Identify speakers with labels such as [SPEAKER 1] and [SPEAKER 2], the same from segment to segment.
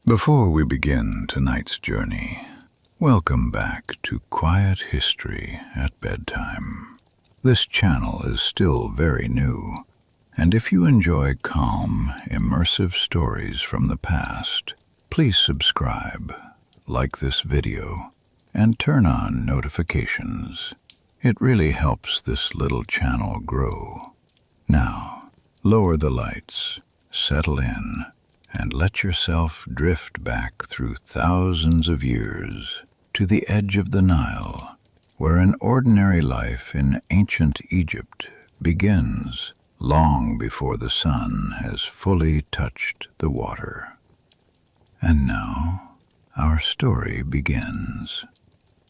[SPEAKER 1] Before we begin tonight's journey, welcome back to Quiet History at Bedtime. This channel is still very new, and if you enjoy calm, immersive stories from the past, please subscribe, like this video, and turn on notifications. It really helps this little channel grow. Now, lower the lights, settle in, and let yourself drift back through thousands of years to the edge of the Nile, where an ordinary life in ancient Egypt begins long before the sun has fully touched the water. And now, our story begins.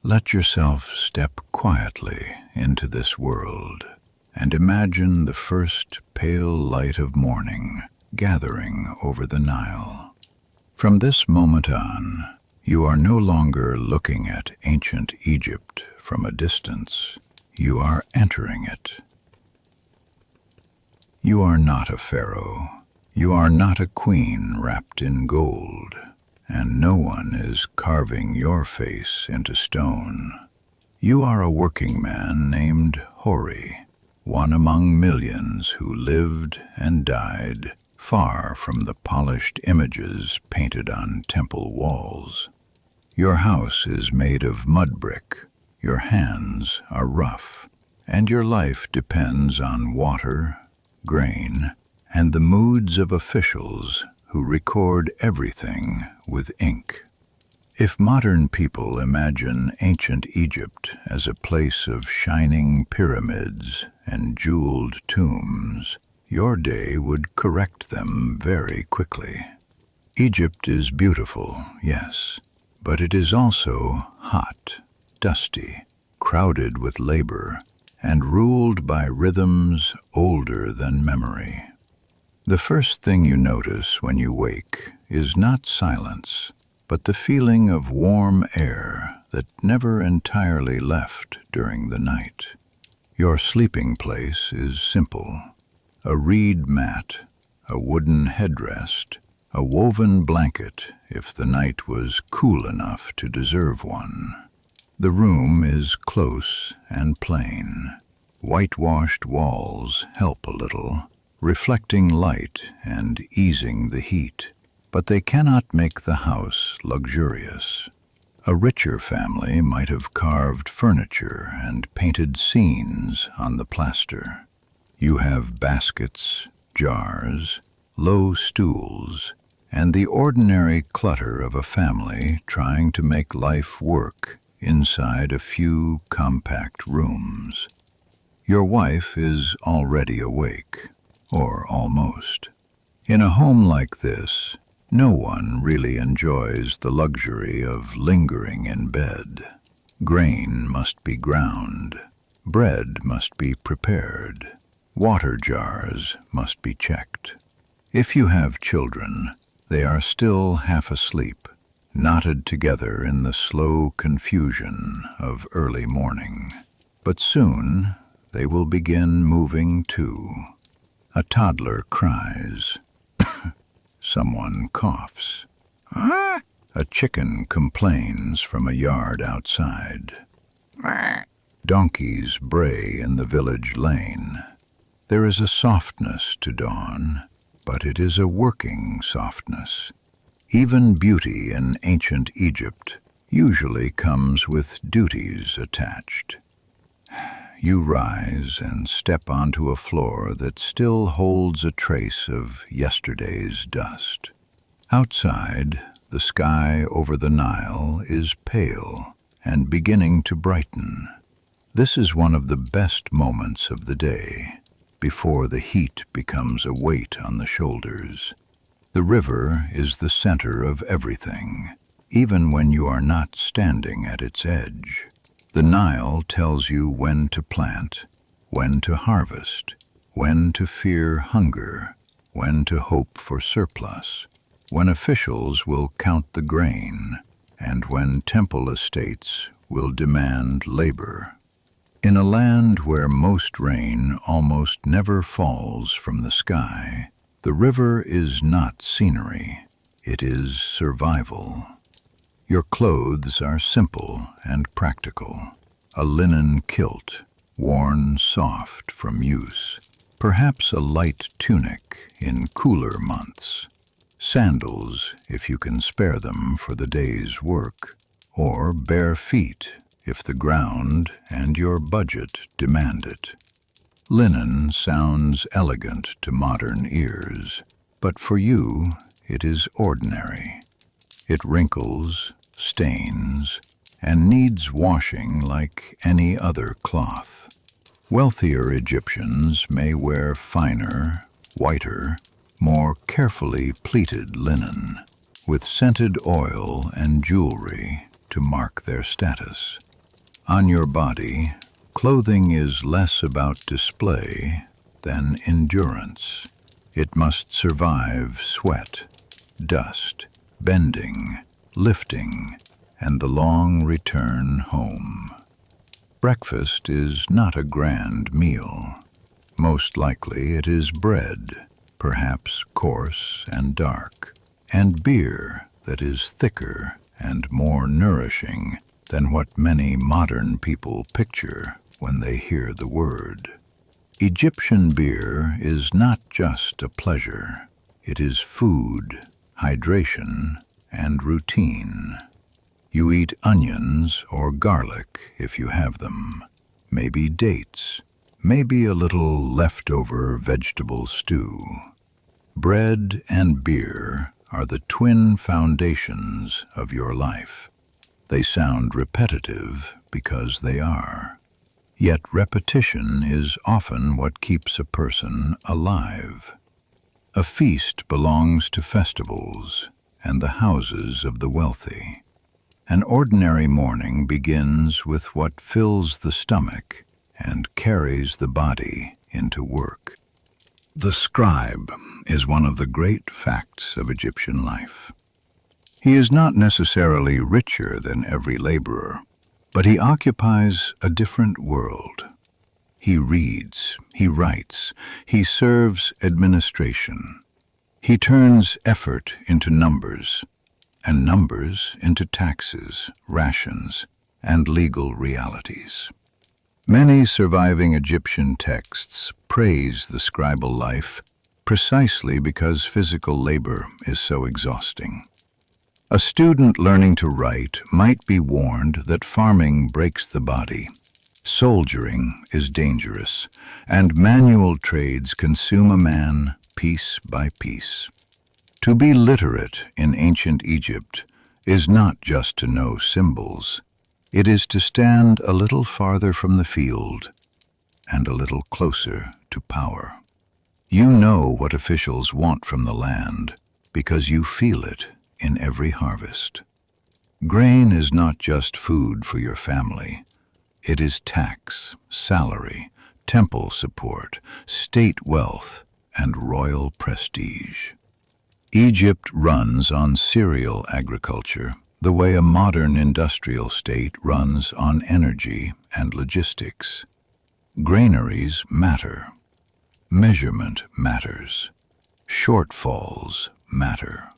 [SPEAKER 1] Let yourself step quietly into this world and imagine the first pale light of morning gathering over the Nile. From this moment on, you are no longer looking at ancient Egypt from a distance. You are entering it. You are not a pharaoh. You are not a queen wrapped in gold, and no one is carving your face into stone. You are a working man named Hori, one among millions who lived and died far from the polished images painted on temple walls. Your house is made of mud brick, your hands are rough, and your life depends on water, grain, and the moods of officials who record everything with ink. If modern people imagine ancient Egypt as a place of shining pyramids and jeweled tombs, your day would correct them very quickly. Egypt is beautiful, yes, but it is also hot, dusty, crowded with labor, and ruled by rhythms older than memory. The first thing you notice when you wake is not silence, but the feeling of warm air that never entirely left during the night. Your sleeping place is simple. A reed mat, a wooden headrest, a woven blanket if the night was cool enough to deserve one. The room is close and plain. Whitewashed walls help a little, reflecting light and easing the heat, but they cannot make the house luxurious. A richer family might have carved furniture and painted scenes on the plaster. You have baskets, jars, low stools, and the ordinary clutter of a family trying to make life work inside a few compact rooms. Your wife is already awake, or almost. In a home like this, no one really enjoys the luxury of lingering in bed. Grain must be ground, bread must be prepared, water jars must be checked. If you have children, they are still half asleep, knotted together in the slow confusion of early morning. But soon they will begin moving too. A toddler cries. Someone coughs. A chicken complains from a yard outside. Donkeys bray in the village lane. There is a softness to dawn, but it is a working softness. Even beauty in ancient Egypt usually comes with duties attached. You rise and step onto a floor that still holds a trace of yesterday's dust. Outside, the sky over the Nile is pale and beginning to brighten. This is one of the best moments of the day, before the heat becomes a weight on the shoulders. The river is the center of everything, even when you are not standing at its edge. The Nile tells you when to plant, when to harvest, when to fear hunger, when to hope for surplus, when officials will count the grain, and when temple estates will demand labor. In a land where most rain almost never falls from the sky, the river is not scenery. It is survival. Your clothes are simple and practical. A linen kilt, worn soft from use. Perhaps a light tunic in cooler months. Sandals, if you can spare them for the day's work. Or bare feet, if the ground and your budget demand it. Linen sounds elegant to modern ears, but for you it is ordinary. It wrinkles, stains, and needs washing like any other cloth. Wealthier Egyptians may wear finer, whiter, more carefully pleated linen, with scented oil and jewelry to mark their status. On your body, clothing is less about display than endurance. It must survive sweat, dust, bending, lifting, and the long return home. Breakfast is not a grand meal. Most likely it is bread, perhaps coarse and dark, and beer that is thicker and more nourishing than what many modern people picture when they hear the word. Egyptian beer is not just a pleasure. It is food, hydration, and routine. You eat onions or garlic if you have them, maybe dates, maybe a little leftover vegetable stew. Bread and beer are the twin foundations of your life. They sound repetitive because they are. Yet repetition is often what keeps a person alive. A feast belongs to festivals and the houses of the wealthy. An ordinary morning begins with what fills the stomach and carries the body into work. The scribe is one of the great facts of Egyptian life. He is not necessarily richer than every laborer, but he occupies a different world. He reads, he writes, he serves administration. He turns effort into numbers, and numbers into taxes, rations, and legal realities. Many surviving Egyptian texts praise the scribal life precisely because physical labor is so exhausting. A student learning to write might be warned that farming breaks the body, soldiering is dangerous, and manual trades consume a man piece by piece. To be literate in ancient Egypt is not just to know symbols. It is to stand a little farther from the field and a little closer to power. You know what officials want from the land because you feel it in every harvest. Grain is not just food for your family. It is tax, salary, temple support, state wealth, and royal prestige. Egypt runs on cereal agriculture, the way a modern industrial state runs on energy and logistics. Granaries matter. Measurement matters. Shortfalls matter.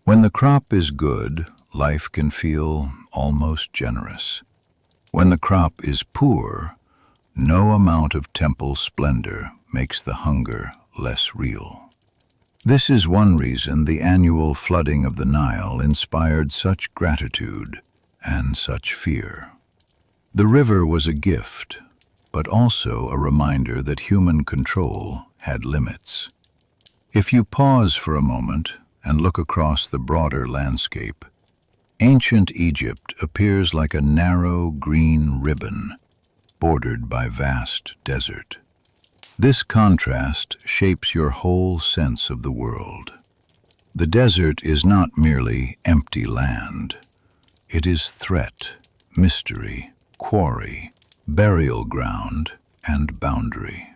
[SPEAKER 1] When the crop is good, life can feel almost generous. When the crop is poor, no amount of temple splendor makes the hunger less real. This is one reason the annual flooding of the Nile inspired such gratitude and such fear. The river was a gift, but also a reminder that human control had limits. If you pause for a moment and look across the broader landscape, ancient Egypt appears like a narrow green ribbon bordered by vast desert. This contrast shapes your whole sense of the world. The desert is not merely empty land. It is threat, mystery, quarry, burial ground, and boundary.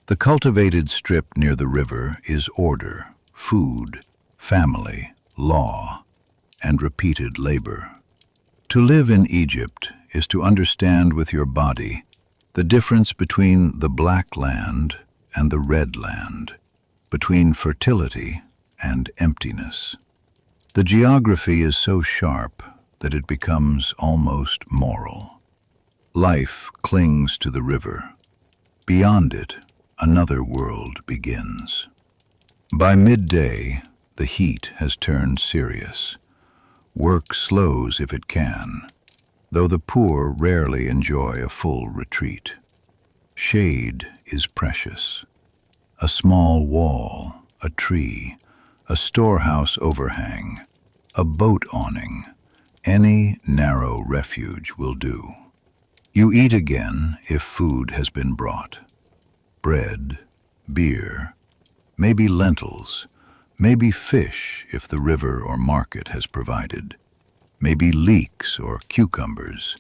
[SPEAKER 1] The cultivated strip near the river is order, food, family, law, and repeated labor. To live in Egypt is to understand with your body the difference between the black land and the red land, between fertility and emptiness. The geography is so sharp that it becomes almost moral. Life clings to the river. Beyond it, another world begins. By midday, the heat has turned serious. Work slows if it can, though the poor rarely enjoy a full retreat. Shade is precious. A small wall, a tree, a storehouse overhang, a boat awning, any narrow refuge will do. You eat again if food has been brought. Bread, beer, maybe lentils, maybe fish if the river or market has provided, maybe leeks or cucumbers,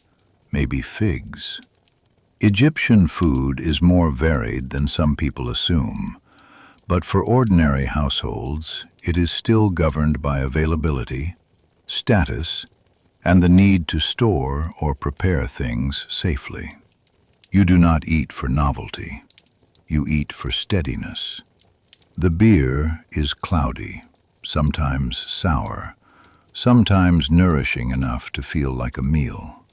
[SPEAKER 1] maybe figs. Egyptian food is more varied than some people assume, but for ordinary households, it is still governed by availability, status, and the need to store or prepare things safely. You do not eat for novelty. You eat for steadiness. The beer is cloudy, sometimes sour, sometimes nourishing enough to feel like a meal.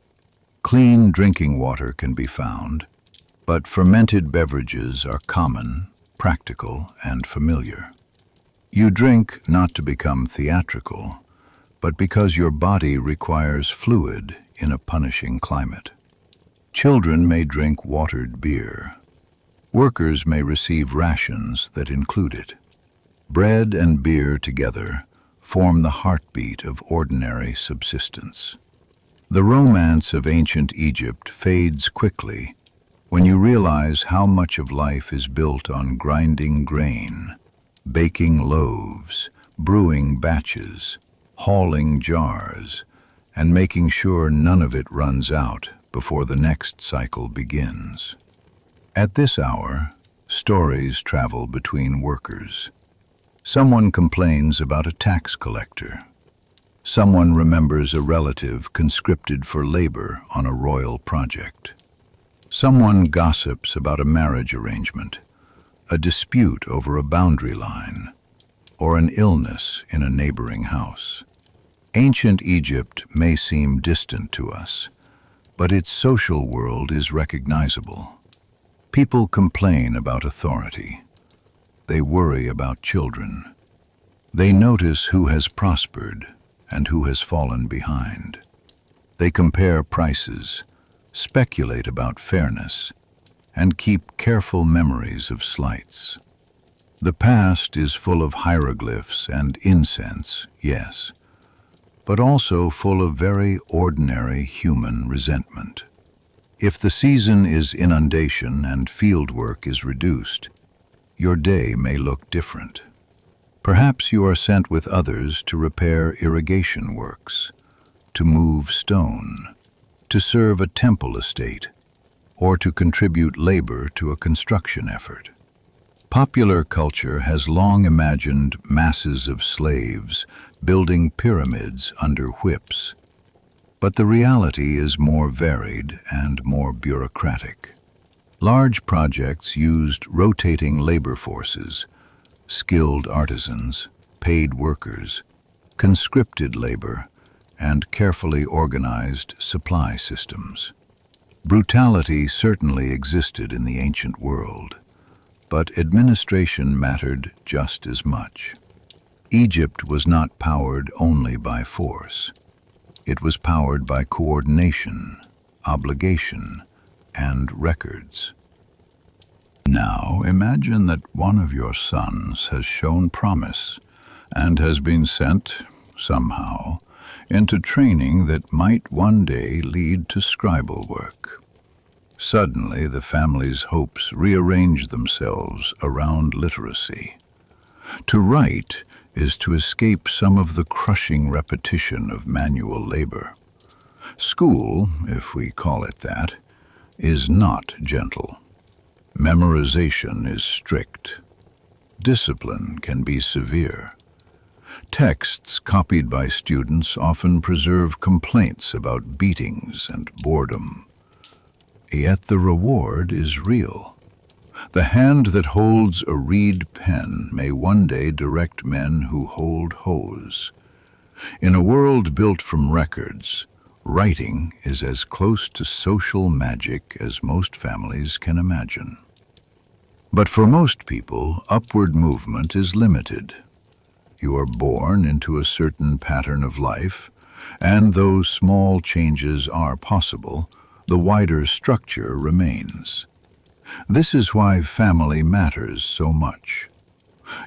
[SPEAKER 1] Clean drinking water can be found, but fermented beverages are common, practical, and familiar. You drink not to become theatrical, but because your body requires fluid in a punishing climate. Children may drink watered beer. Workers may receive rations that include it. Bread and beer together form the heartbeat of ordinary subsistence. The romance of ancient Egypt fades quickly when you realize how much of life is built on grinding grain, baking loaves, brewing batches, hauling jars, and making sure none of it runs out before the next cycle begins. At this hour, stories travel between workers. Someone complains about a tax collector. Someone remembers a relative conscripted for labor on a royal project. Someone gossips about a marriage arrangement, a dispute over a boundary line, or an illness in a neighboring house. Ancient Egypt may seem distant to us, but its social world is recognizable. People complain about authority. They worry about children. They notice who has prospered and who has fallen behind. They compare prices, speculate about fairness, and keep careful memories of slights. The past is full of hieroglyphs and incense, yes, but also full of very ordinary human resentment. If the season is inundation and field work is reduced, your day may look different. Perhaps you are sent with others to repair irrigation works, to move stone, to serve a temple estate, or to contribute labor to a construction effort. Popular culture has long imagined masses of slaves building pyramids under whips, but the reality is more varied and more bureaucratic. Large projects used rotating labor forces, skilled artisans, paid workers, conscripted labor, and carefully organized supply systems. Brutality certainly existed in the ancient world, but administration mattered just as much. Egypt was not powered only by force. It was powered by coordination, obligation, and records. Now imagine that one of your sons has shown promise and has been sent, somehow, into training that might one day lead to scribal work. Suddenly, the family's hopes rearrange themselves around literacy. To write is to escape some of the crushing repetition of manual labor. School, if we call it that, is not gentle. Memorization is strict. Discipline can be severe. Texts copied by students often preserve complaints about beatings and boredom. Yet the reward is real. The hand that holds a reed pen may one day direct men who hold hoes. In a world built from records, writing is as close to social magic as most families can imagine. But for most people, upward movement is limited. You are born into a certain pattern of life, and though small changes are possible, the wider structure remains. This is why family matters so much.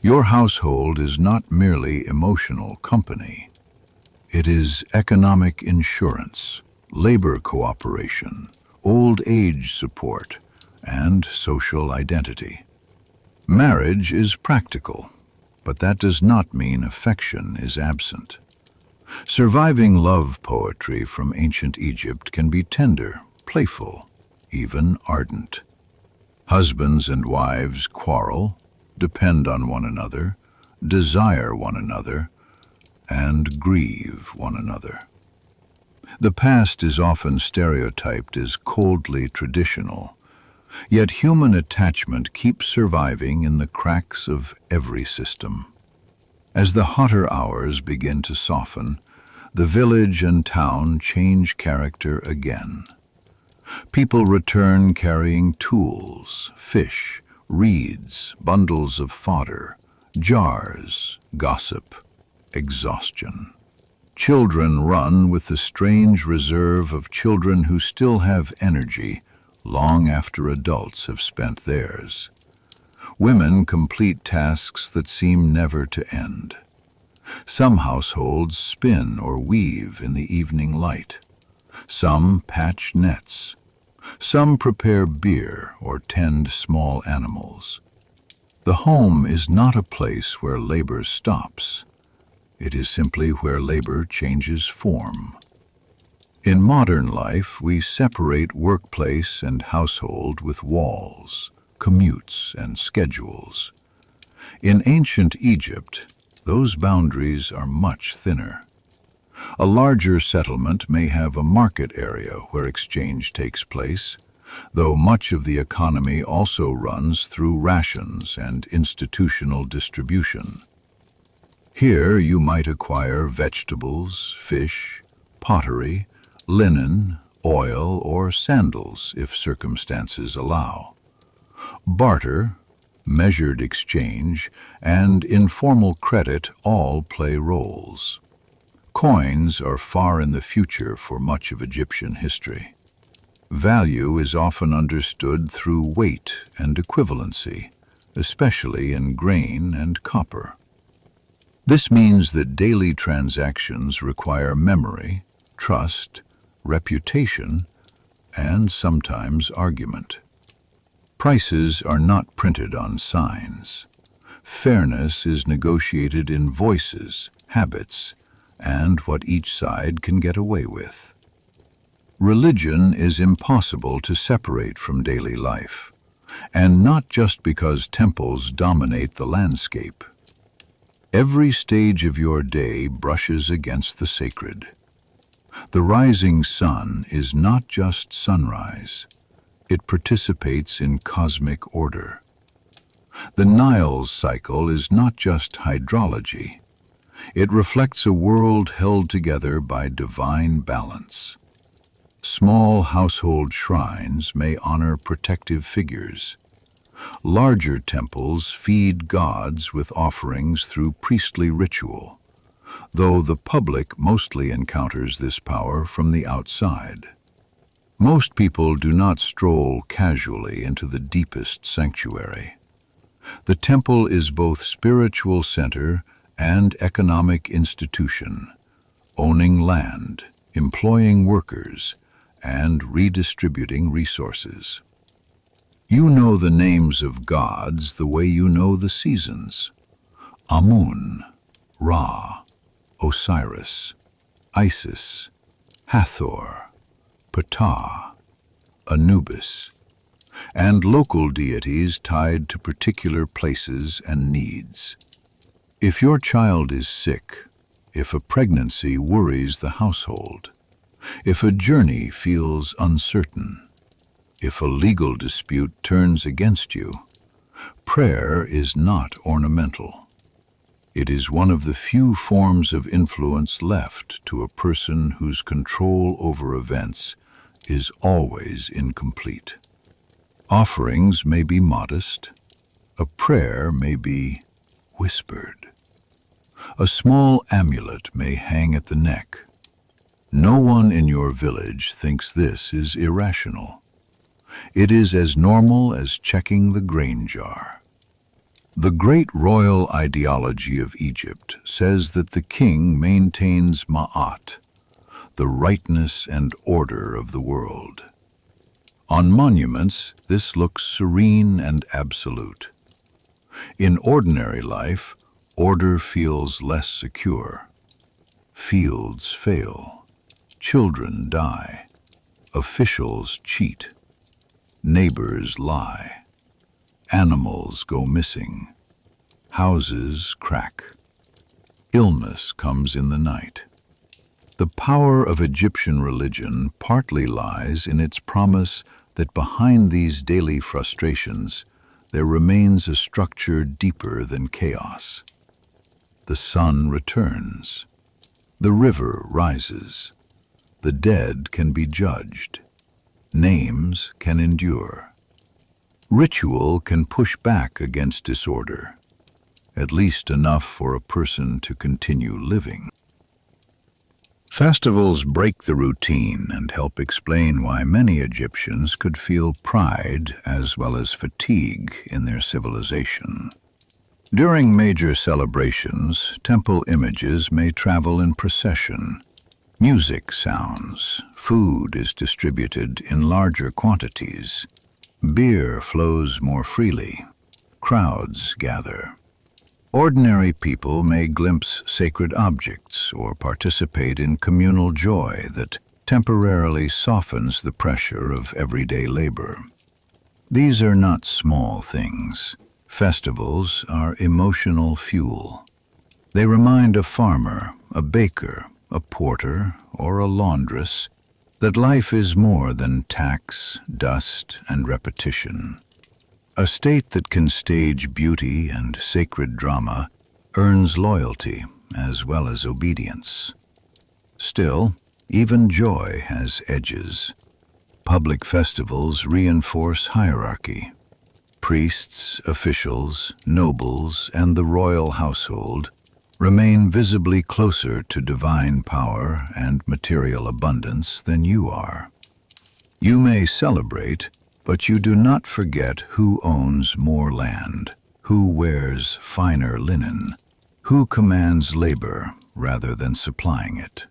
[SPEAKER 1] Your household is not merely emotional company. It is economic insurance, labor cooperation, old age support, and social identity. Marriage is practical, but that does not mean affection is absent. Surviving love poetry from ancient Egypt can be tender, playful, even ardent. Husbands and wives quarrel, depend on one another, desire one another, and grieve one another. The past is often stereotyped as coldly traditional, yet human attachment keeps surviving in the cracks of every system. As the hotter hours begin to soften, the village and town change character again. People return carrying tools, fish, reeds, bundles of fodder, jars, gossip, exhaustion. Children run with the strange reserve of children who still have energy long after adults have spent theirs. Women complete tasks that seem never to end. Some households spin or weave in the evening light. Some patch nets. Some prepare beer or tend small animals. The home is not a place where labor stops. It is simply where labor changes form. In modern life, we separate workplace and household with walls, commutes, and schedules. In ancient Egypt, those boundaries are much thinner. A larger settlement may have a market area where exchange takes place, though much of the economy also runs through rations and institutional distribution. Here you might acquire vegetables, fish, pottery, linen, oil, or sandals if circumstances allow. Barter, measured exchange, and informal credit all play roles. Coins are far in the future for much of Egyptian history. Value is often understood through weight and equivalency, especially in grain and copper. This means that daily transactions require memory, trust, reputation, and sometimes argument. Prices are not printed on signs. Fairness is negotiated in voices, habits, and what each side can get away with. Religion is impossible to separate from daily life, and not just because temples dominate the landscape. Every stage of your day brushes against the sacred. The rising sun is not just sunrise. It participates in cosmic order. The Nile's cycle is not just hydrology. It reflects a world held together by divine balance. Small household shrines may honor protective figures. Larger temples feed gods with offerings through priestly ritual, though the public mostly encounters this power from the outside. Most people do not stroll casually into the deepest sanctuary. The temple is both spiritual center and economic institution, owning land, employing workers, and redistributing resources. You know the names of gods the way you know the seasons. Amun, Ra, Osiris, Isis, Hathor, Ptah, Anubis, and local deities tied to particular places and needs. If your child is sick, if a pregnancy worries the household, if a journey feels uncertain, if a legal dispute turns against you, prayer is not ornamental. It is one of the few forms of influence left to a person whose control over events is always incomplete. Offerings may be modest, a prayer may be whispered, a small amulet may hang at the neck. No one in your village thinks this is irrational. It is as normal as checking the grain jar. The great royal ideology of Egypt says that the king maintains ma'at, the rightness and order of the world. On monuments, this looks serene and absolute. In ordinary life, order feels less secure. Fields fail, children die, officials cheat, neighbors lie. Animals go missing, houses crack, illness comes in the night. The power of Egyptian religion partly lies in its promise that behind these daily frustrations there remains a structure deeper than chaos. The sun returns, the river rises, the dead can be judged, names can endure. Ritual can push back against disorder, at least enough for a person to continue living. Festivals break the routine and help explain why many Egyptians could feel pride as well as fatigue in their civilization. During major celebrations, temple images may travel in procession. Music sounds, food is distributed in larger quantities. Beer flows more freely. Crowds gather. Ordinary people may glimpse sacred objects or participate in communal joy that temporarily softens the pressure of everyday labor. These are not small things. Festivals are emotional fuel. They remind a farmer, a baker, a porter, or a laundress that life is more than tax, dust, and repetition. A state that can stage beauty and sacred drama earns loyalty as well as obedience. Still, even joy has edges. Public festivals reinforce hierarchy. Priests, officials, nobles, and the royal household remain visibly closer to divine power and material abundance than you are. You may celebrate, but you do not forget who owns more land, who wears finer linen, who commands labor rather than supplying it.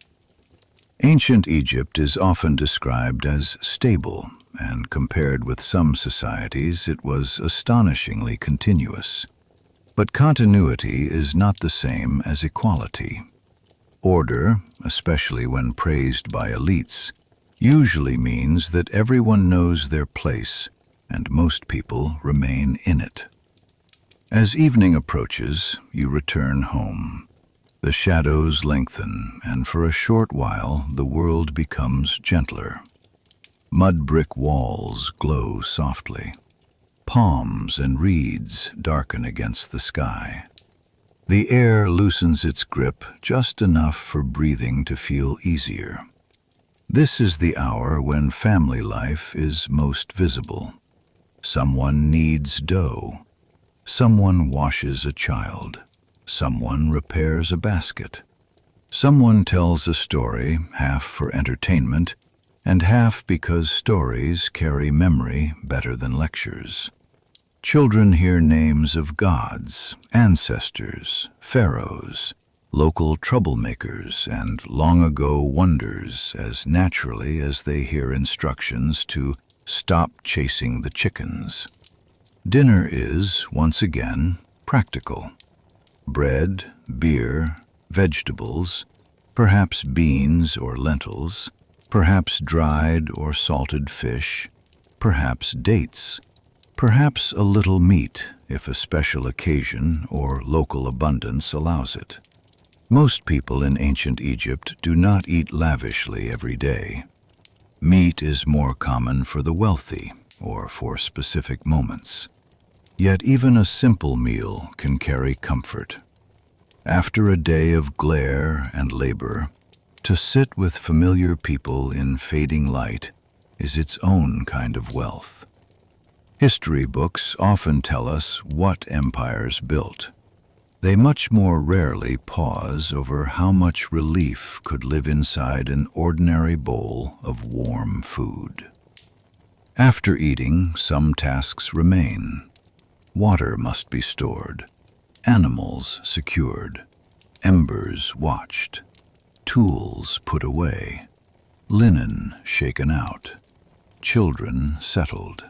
[SPEAKER 1] Ancient Egypt is often described as stable, and compared with some societies, it was astonishingly continuous. But continuity is not the same as equality. Order, especially when praised by elites, usually means that everyone knows their place and most people remain in it. As evening approaches, you return home. The shadows lengthen, and for a short while the world becomes gentler. Mud brick walls glow softly. Palms and reeds darken against the sky. The air loosens its grip just enough for breathing to feel easier. This is the hour when family life is most visible. Someone kneads dough. Someone washes a child. Someone repairs a basket. Someone tells a story, half for entertainment, and half because stories carry memory better than lectures. Children hear names of gods, ancestors, pharaohs, local troublemakers, and long-ago wonders as naturally as they hear instructions to stop chasing the chickens. Dinner is, once again, practical. Bread, beer, vegetables, perhaps beans or lentils, perhaps dried or salted fish, perhaps dates, perhaps a little meat if a special occasion or local abundance allows it. Most people in ancient Egypt do not eat lavishly every day. Meat is more common for the wealthy or for specific moments. Yet even a simple meal can carry comfort. After a day of glare and labor, to sit with familiar people in fading light is its own kind of wealth. History books often tell us what empires built. They much more rarely pause over how much relief could live inside an ordinary bowl of warm food. After eating, some tasks remain. Water must be stored, animals secured, embers watched, tools put away, linen shaken out, children settled.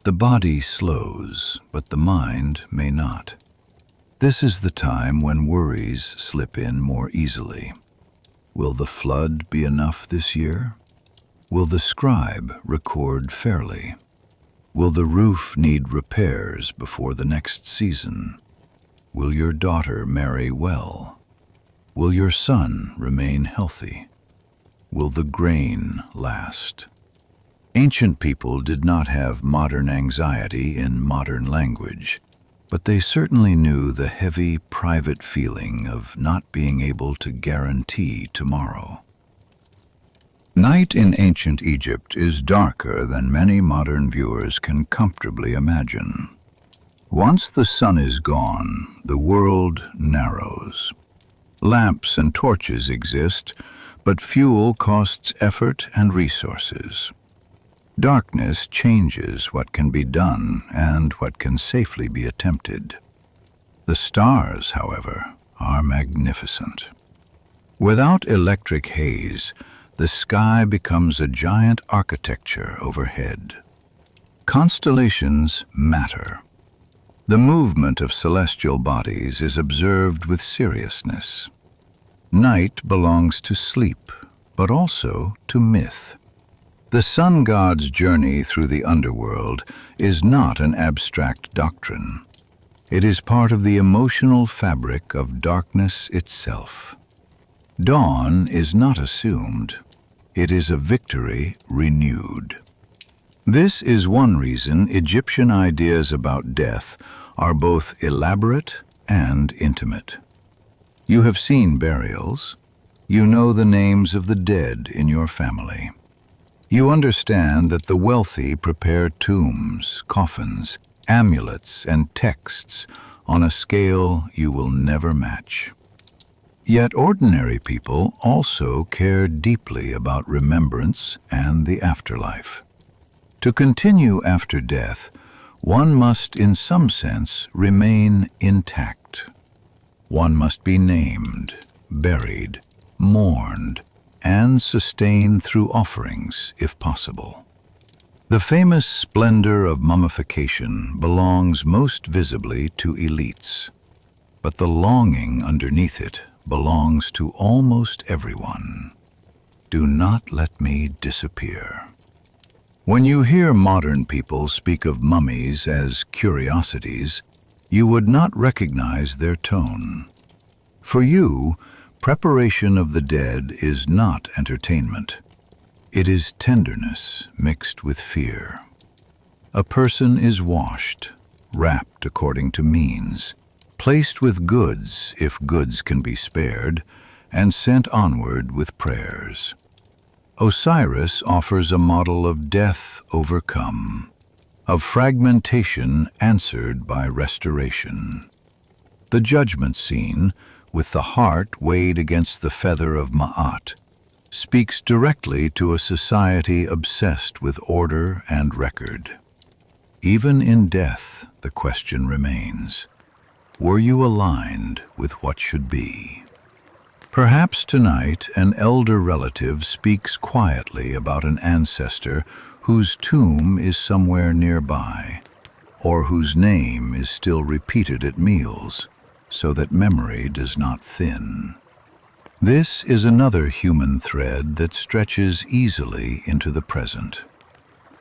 [SPEAKER 1] The body slows, but the mind may not. This is the time when worries slip in more easily. Will the flood be enough this year? Will the scribe record fairly? Will the roof need repairs before the next season? Will your daughter marry well? Will your son remain healthy? Will the grain last? Ancient people did not have modern anxiety in modern language, but they certainly knew the heavy, private feeling of not being able to guarantee tomorrow. Night in ancient Egypt is darker than many modern viewers can comfortably imagine. Once the sun is gone, the world narrows. Lamps and torches exist, but fuel costs effort and resources. Darkness changes what can be done and what can safely be attempted. The stars, however, are magnificent. Without electric haze, the sky becomes a giant architecture overhead. Constellations matter. The movement of celestial bodies is observed with seriousness. Night belongs to sleep, but also to myth. The sun god's journey through the underworld is not an abstract doctrine. It is part of the emotional fabric of darkness itself. Dawn is not assumed. It is a victory renewed. This is one reason Egyptian ideas about death are both elaborate and intimate. You have seen burials. You know the names of the dead in your family. You understand that the wealthy prepare tombs, coffins, amulets, and texts on a scale you will never match. Yet ordinary people also care deeply about remembrance and the afterlife. To continue after death, one must in some sense remain intact. One must be named, buried, mourned, and sustained through offerings, if possible. The famous splendor of mummification belongs most visibly to elites, but the longing underneath it belongs to almost everyone. Do not let me disappear. When you hear modern people speak of mummies as curiosities, you would not recognize their tone. For you, preparation of the dead is not entertainment. It is tenderness mixed with fear. A person is washed, wrapped according to means, placed with goods if goods can be spared, and sent onward with prayers. Osiris offers a model of death overcome, of fragmentation answered by restoration. The judgment scene, with the heart weighed against the feather of Ma'at, speaks directly to a society obsessed with order and record. Even in death, the question remains, were you aligned with what should be? Perhaps tonight an elder relative speaks quietly about an ancestor whose tomb is somewhere nearby, or whose name is still repeated at meals, so that memory does not thin. This is another human thread that stretches easily into the present.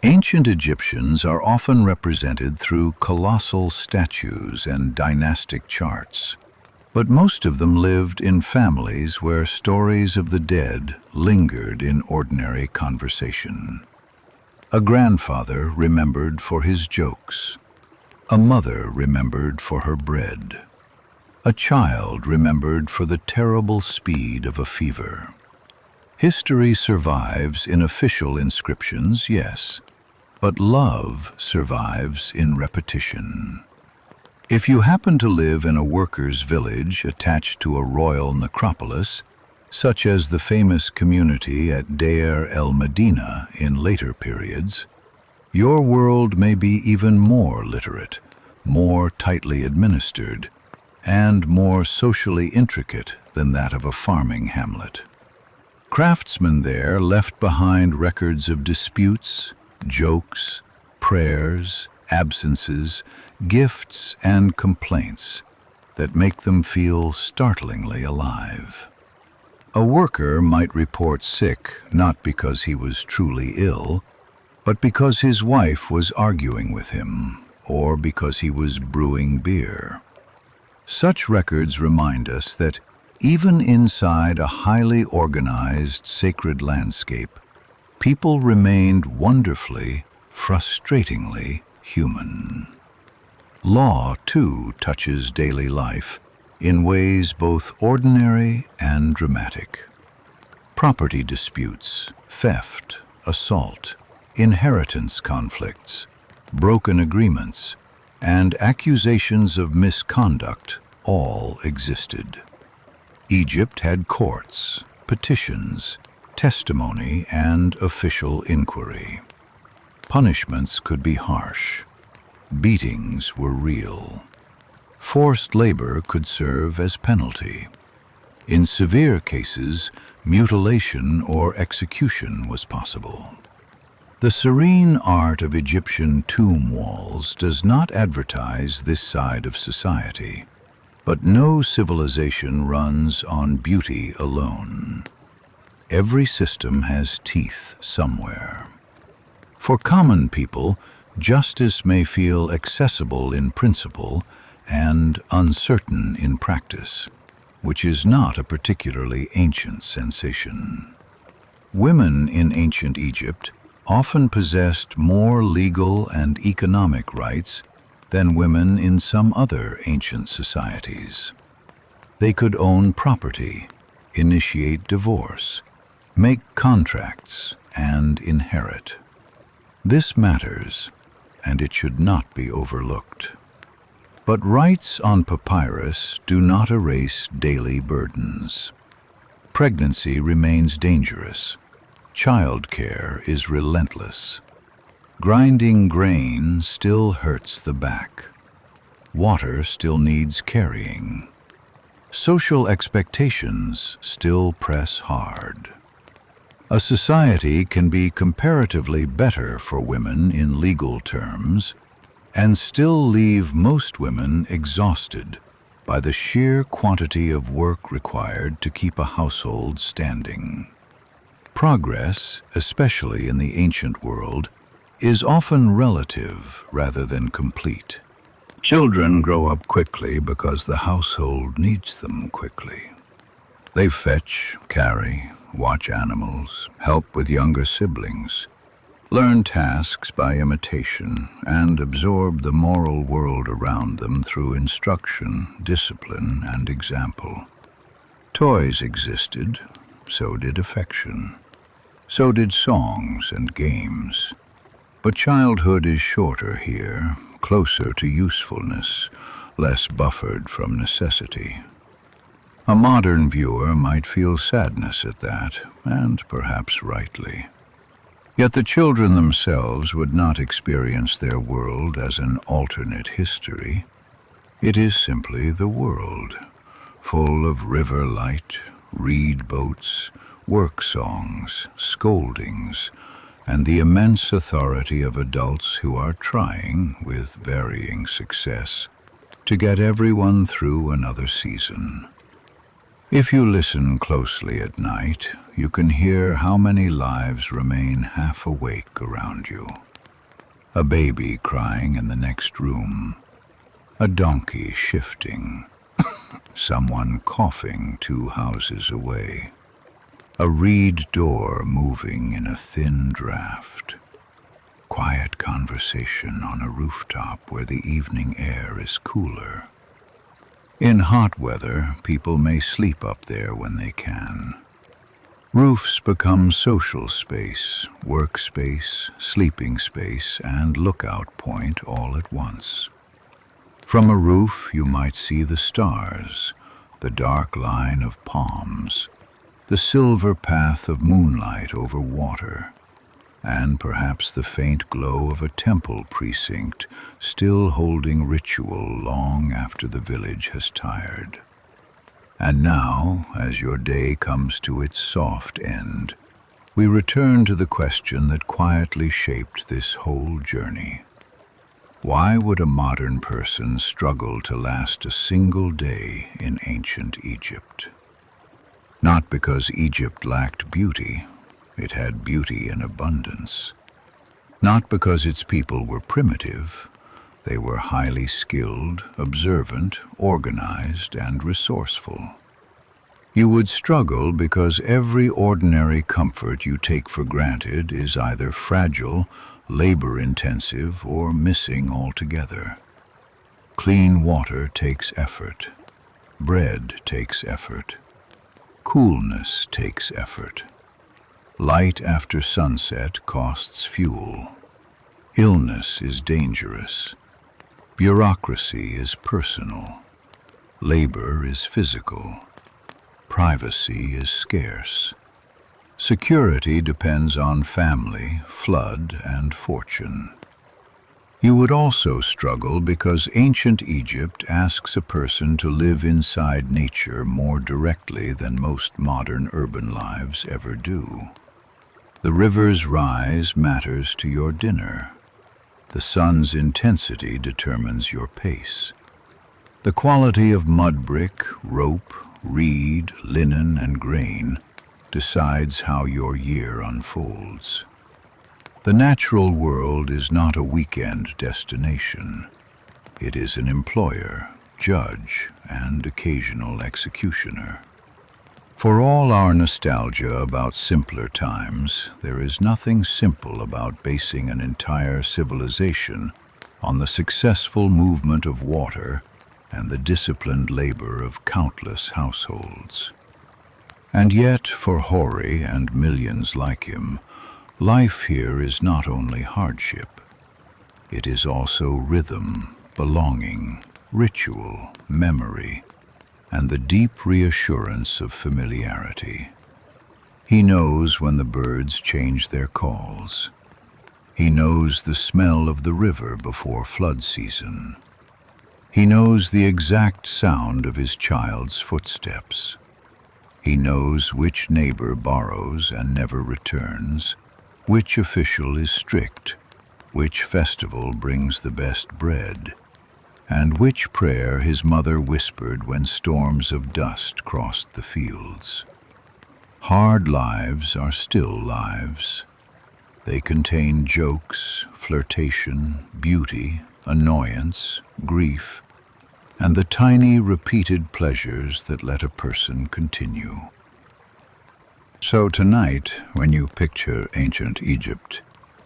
[SPEAKER 1] Ancient Egyptians are often represented through colossal statues and dynastic charts, but most of them lived in families where stories of the dead lingered in ordinary conversation. A grandfather remembered for his jokes. A mother remembered for her bread. a child remembered for the terrible speed of a fever. History survives in official inscriptions, yes, but love survives in repetition. If you happen to live in a workers' village attached to a royal necropolis, such as the famous community at Deir el-Medina in later periods, your world may be even more literate, more tightly administered, and more socially intricate than that of a farming hamlet. Craftsmen there left behind records of disputes, jokes, prayers, absences, gifts, and complaints that make them feel startlingly alive. A worker might report sick not because he was truly ill, but because his wife was arguing with him, or because he was brewing beer. Such records remind us that even inside a highly organized sacred landscape, people remained wonderfully, frustratingly human. Law, too, touches daily life in ways both ordinary and dramatic. Property disputes, theft, assault, inheritance conflicts, broken agreements, and accusations of misconduct all existed. Egypt had courts, petitions, testimony, and official inquiry. Punishments could be harsh. Beatings were real. Forced labor could serve as penalty. In severe cases, mutilation or execution was possible. The serene art of Egyptian tomb walls does not advertise this side of society, but no civilization runs on beauty alone. Every system has teeth somewhere. For common people, justice may feel accessible in principle and uncertain in practice, which is not a particularly ancient sensation. Women in ancient Egypt often possessed more legal and economic rights than women in some other ancient societies. They could own property, initiate divorce, make contracts, and inherit. This matters, and it should not be overlooked. But rights on papyrus do not erase daily burdens. Pregnancy remains dangerous. Childcare is relentless. Grinding grain still hurts the back. Water still needs carrying. Social expectations still press hard. A society can be comparatively better for women in legal terms and still leave most women exhausted by the sheer quantity of work required to keep a household standing. Progress, especially in the ancient world, is often relative rather than complete. Children grow up quickly because the household needs them quickly. They fetch, carry, watch animals, help with younger siblings, learn tasks by imitation, and absorb the moral world around them through instruction, discipline, and example. Toys existed, so did affection. So did songs and games. But childhood is shorter here, closer to usefulness, less buffered from necessity. A modern viewer might feel sadness at that, and perhaps rightly. Yet the children themselves would not experience their world as an alternate history. It is simply the world, full of river light, reed boats, work songs, scoldings, and the immense authority of adults who are trying, with varying success, to get everyone through another season. If you listen closely at night, you can hear how many lives remain half awake around you. A baby crying in the next room, a donkey shifting, someone coughing 2 houses away, a reed door moving in a thin draft, quiet conversation on a rooftop where the evening air is cooler. In hot weather, people may sleep up there when they can. Roofs become social space, workspace, sleeping space, and lookout point all at once. From a roof you might see the stars, the dark line of palms, the silver path of moonlight over water, and perhaps the faint glow of a temple precinct still holding ritual long after the village has tired. And now, as your day comes to its soft end, we return to the question that quietly shaped this whole journey. Why would a modern person struggle to last a single day in ancient Egypt? Not because Egypt lacked beauty, it had beauty in abundance. Not because its people were primitive, they were highly skilled, observant, organized, and resourceful. You would struggle because every ordinary comfort you take for granted is either fragile, labor-intensive, or missing altogether. Clean water takes effort. Bread takes effort. Coolness takes effort. Light after sunset costs fuel. Illness is dangerous. Bureaucracy is personal. Labor is physical. Privacy is scarce. Security depends on family, flood, and fortune. You would also struggle because ancient Egypt asks a person to live inside nature more directly than most modern urban lives ever do. The river's rise matters to your dinner. The sun's intensity determines your pace. The quality of mud brick, rope, reed, linen, and grain decides how your year unfolds. The natural world is not a weekend destination. It is an employer, judge, and occasional executioner. For all our nostalgia about simpler times, there is nothing simple about basing an entire civilization on the successful movement of water and the disciplined labor of countless households. And yet, for Hori and millions like him, life here is not only hardship. It is also rhythm, belonging, ritual, memory, and the deep reassurance of familiarity. He knows when the birds change their calls. He knows the smell of the river before flood season. He knows the exact sound of his child's footsteps. He knows which neighbor borrows and never returns, which official is strict, which festival brings the best bread, and which prayer his mother whispered when storms of dust crossed the fields. Hard lives are still lives. They contain jokes, flirtation, beauty, annoyance, grief, and the tiny repeated pleasures that let a person continue. So tonight, when you picture ancient Egypt,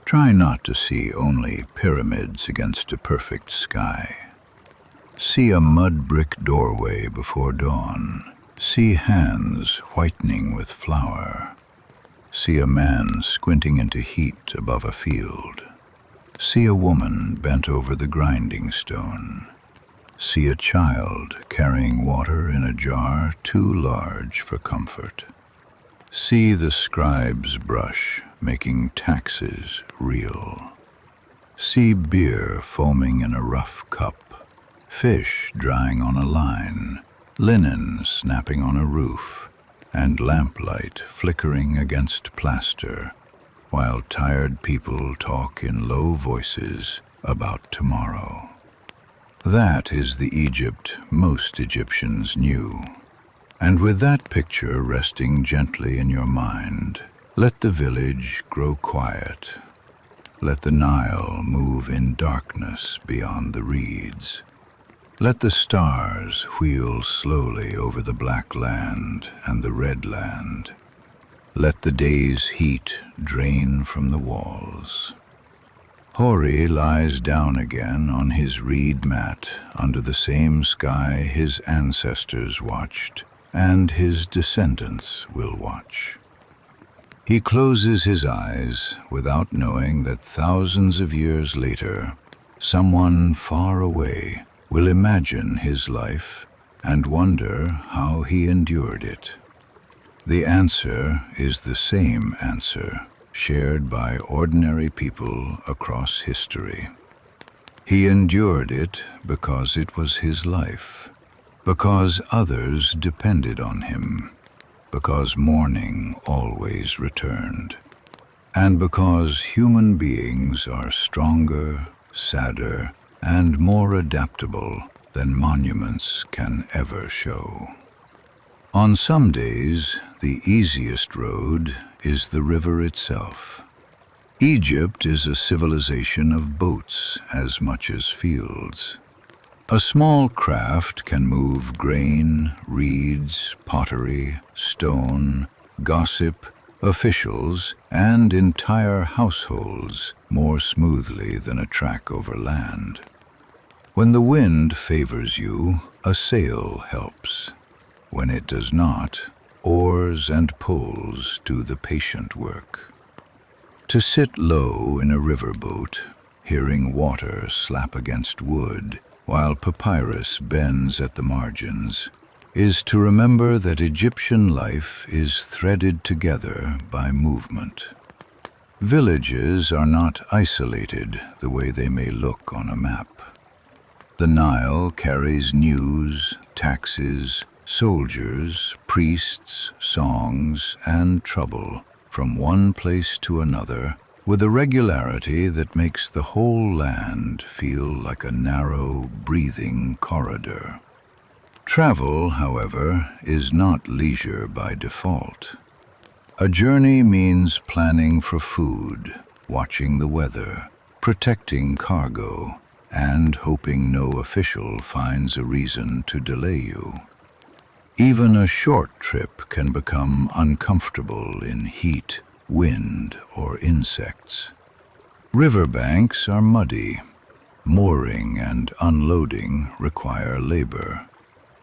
[SPEAKER 1] try not to see only pyramids against a perfect sky. See a mud brick doorway before dawn. See hands whitening with flour. See a man squinting into heat above a field. See a woman bent over the grinding stone. See a child carrying water in a jar too large for comfort. See the scribe's brush making taxes real. See beer foaming in a rough cup, fish drying on a line, linen snapping on a roof, and lamplight flickering against plaster, while tired people talk in low voices about tomorrow. That is the Egypt most Egyptians knew. And with that picture resting gently in your mind, let the village grow quiet. Let the Nile move in darkness beyond the reeds. Let the stars wheel slowly over the black land and the red land. Let the day's heat drain from the walls. Hori lies down again on his reed mat under the same sky his ancestors watched, and his descendants will watch. He closes his eyes without knowing that thousands of years later, someone far away will imagine his life and wonder how he endured it. The answer is the same answer shared by ordinary people across history. He endured it because it was his life, because others depended on him, because morning always returned, and because human beings are stronger, sadder, and more adaptable than monuments can ever show. On some days, the easiest road is the river itself. Egypt is a civilization of boats as much as fields. A small craft can move grain, reeds, pottery, stone, gossip, officials, and entire households more smoothly than a track over land. When the wind favors you, a sail helps. When it does not, oars and poles do the patient work. To sit low in a riverboat, hearing water slap against wood while papyrus bends at the margins, is to remember that Egyptian life is threaded together by movement. Villages are not isolated the way they may look on a map. The Nile carries news, taxes, soldiers, priests, songs, and trouble from one place to another with a regularity that makes the whole land feel like a narrow, breathing corridor. Travel, however, is not leisure by default. A journey means planning for food, watching the weather, protecting cargo, and hoping no official finds a reason to delay you. Even a short trip can become uncomfortable in heat, wind, or insects. Riverbanks are muddy. Mooring and unloading require labor.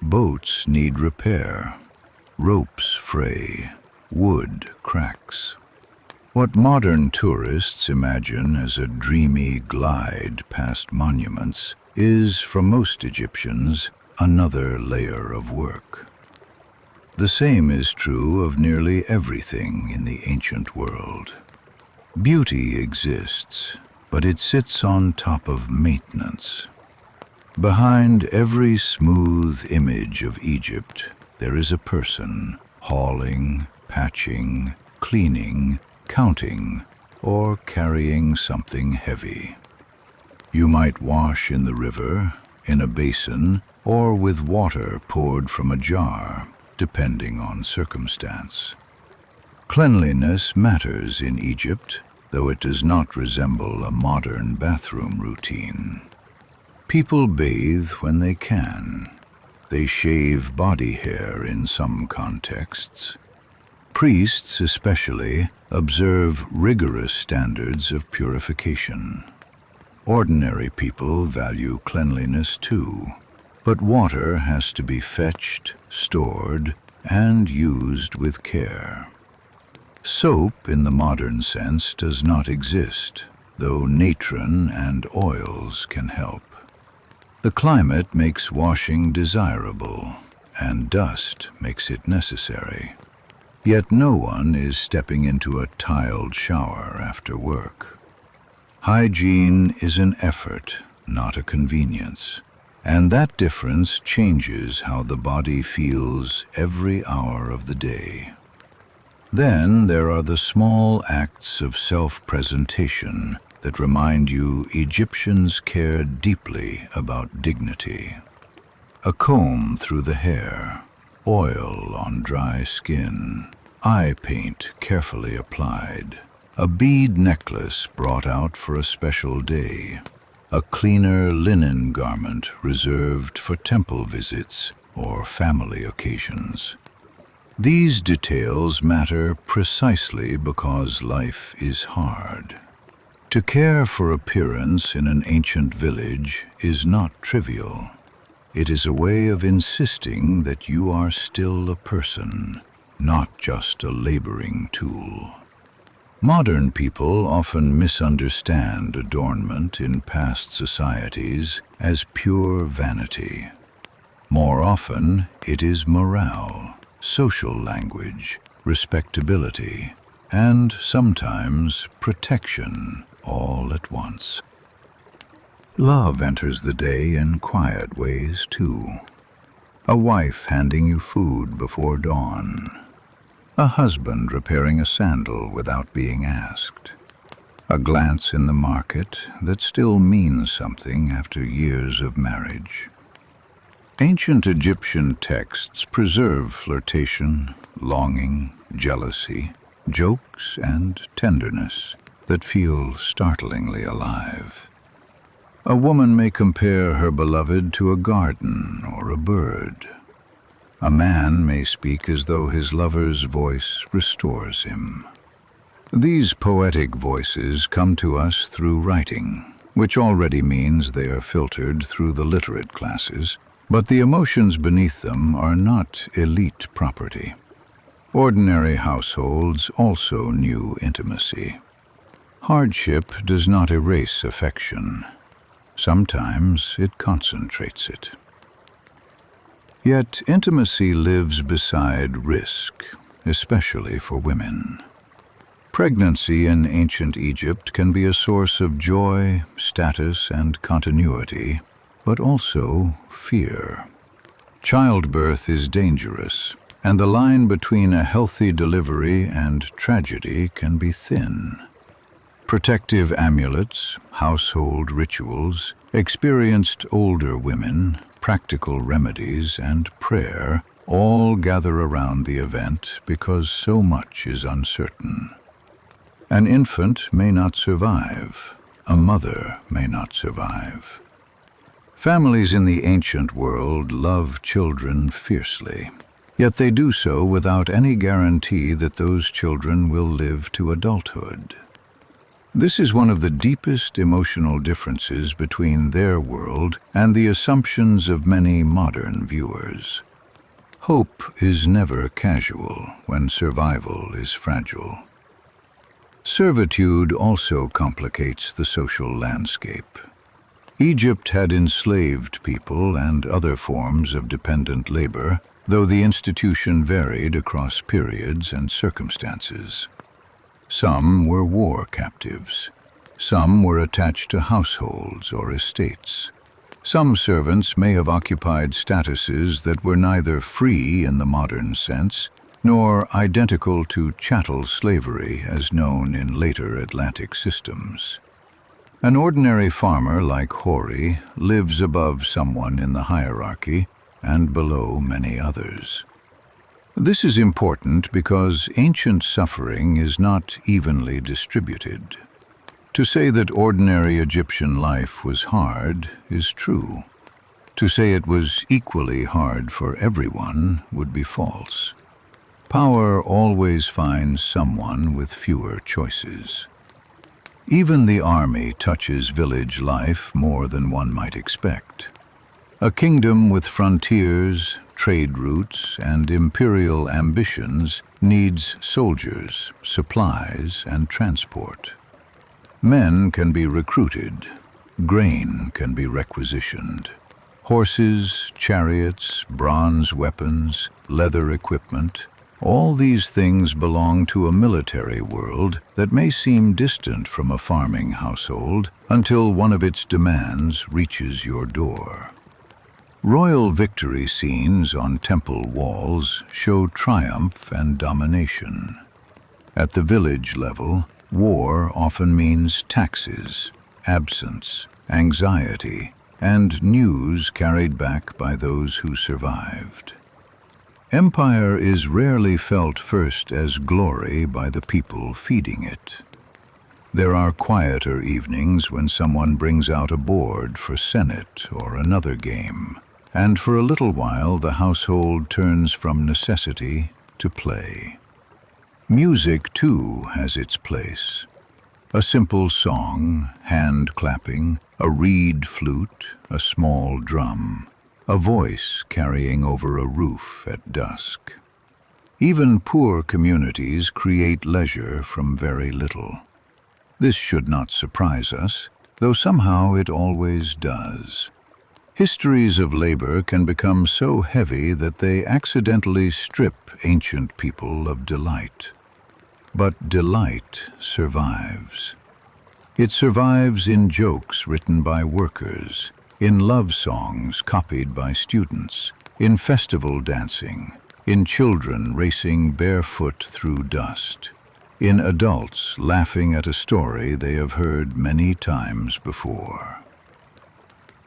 [SPEAKER 1] Boats need repair. Ropes fray. Wood cracks. What modern tourists imagine as a dreamy glide past monuments is, for most Egyptians, another layer of work. The same is true of nearly everything in the ancient world. Beauty exists, but it sits on top of maintenance. Behind every smooth image of Egypt, there is a person hauling, patching, cleaning, counting, or carrying something heavy. You might wash in the river, in a basin, or with water poured from a jar, depending on circumstance. Cleanliness matters in Egypt, though it does not resemble a modern bathroom routine. People bathe when they can. They shave body hair in some contexts. Priests, especially, observe rigorous standards of purification. Ordinary people value cleanliness too, but water has to be fetched, stored, and used with care. Soap, in the modern sense, does not exist, though natron and oils can help. The climate makes washing desirable, and dust makes it necessary. Yet no one is stepping into a tiled shower after work. Hygiene is an effort, not a convenience, and that difference changes how the body feels every hour of the day. Then there are the small acts of self-presentation that remind you Egyptians cared deeply about dignity. A comb through the hair, oil on dry skin, eye paint carefully applied, a bead necklace brought out for a special day, a cleaner linen garment reserved for temple visits or family occasions. These details matter precisely because life is hard. To care for appearance in an ancient village is not trivial. It is a way of insisting that you are still a person, not just a laboring tool. Modern people often misunderstand adornment in past societies as pure vanity. More often, it is morale, social language, respectability, and sometimes protection all at once. Love enters the day in quiet ways too. A wife handing you food before dawn. A husband repairing a sandal without being asked. A glance in the market that still means something after years of marriage. Ancient Egyptian texts preserve flirtation, longing, jealousy, jokes, and tenderness that feel startlingly alive. A woman may compare her beloved to a garden or a bird. A man may speak as though his lover's voice restores him. These poetic voices come to us through writing, which already means they are filtered through the literate classes, but the emotions beneath them are not elite property. Ordinary households also knew intimacy. Hardship does not erase affection. Sometimes it concentrates it. Yet intimacy lives beside risk, especially for women. Pregnancy in ancient Egypt can be a source of joy, status, and continuity, but also fear. Childbirth is dangerous, and the line between a healthy delivery and tragedy can be thin. Protective amulets, household rituals, experienced older women, practical remedies, and prayer all gather around the event because so much is uncertain. An infant may not survive. A mother may not survive. Families in the ancient world love children fiercely, yet they do so without any guarantee that those children will live to adulthood. This is one of the deepest emotional differences between their world and the assumptions of many modern viewers. Hope is never casual when survival is fragile. Servitude also complicates the social landscape. Egypt had enslaved people and other forms of dependent labor, though the institution varied across periods and circumstances. Some were war captives. Some were attached to households or estates. Some servants may have occupied statuses that were neither free in the modern sense, nor identical to chattel slavery as known in later Atlantic systems. An ordinary farmer like Hori lives above someone in the hierarchy and below many others. This is important because ancient suffering is not evenly distributed. To say that ordinary Egyptian life was hard is true. To say it was equally hard for everyone would be false. Power always finds someone with fewer choices. Even the army touches village life more than one might expect. A kingdom with frontiers, trade routes, and imperial ambitions needs soldiers, supplies, and transport. Men can be recruited. Grain can be requisitioned. Horses, chariots, bronze weapons, leather equipment, all these things belong to a military world that may seem distant from a farming household until one of its demands reaches your door. Royal victory scenes on temple walls show triumph and domination. At the village level, war often means taxes, absence, anxiety, and news carried back by those who survived. Empire is rarely felt first as glory by the people feeding it. There are quieter evenings when someone brings out a board for Senate or another game, and for a little while the household turns from necessity to play. Music, too, has its place. A simple song, hand clapping, a reed flute, a small drum, a voice carrying over a roof at dusk. Even poor communities create leisure from very little. This should not surprise us, though somehow it always does. Histories of labor can become so heavy that they accidentally strip ancient people of delight. But delight survives. It survives in jokes written by workers, in love songs copied by students, in festival dancing, in children racing barefoot through dust, in adults laughing at a story they have heard many times before.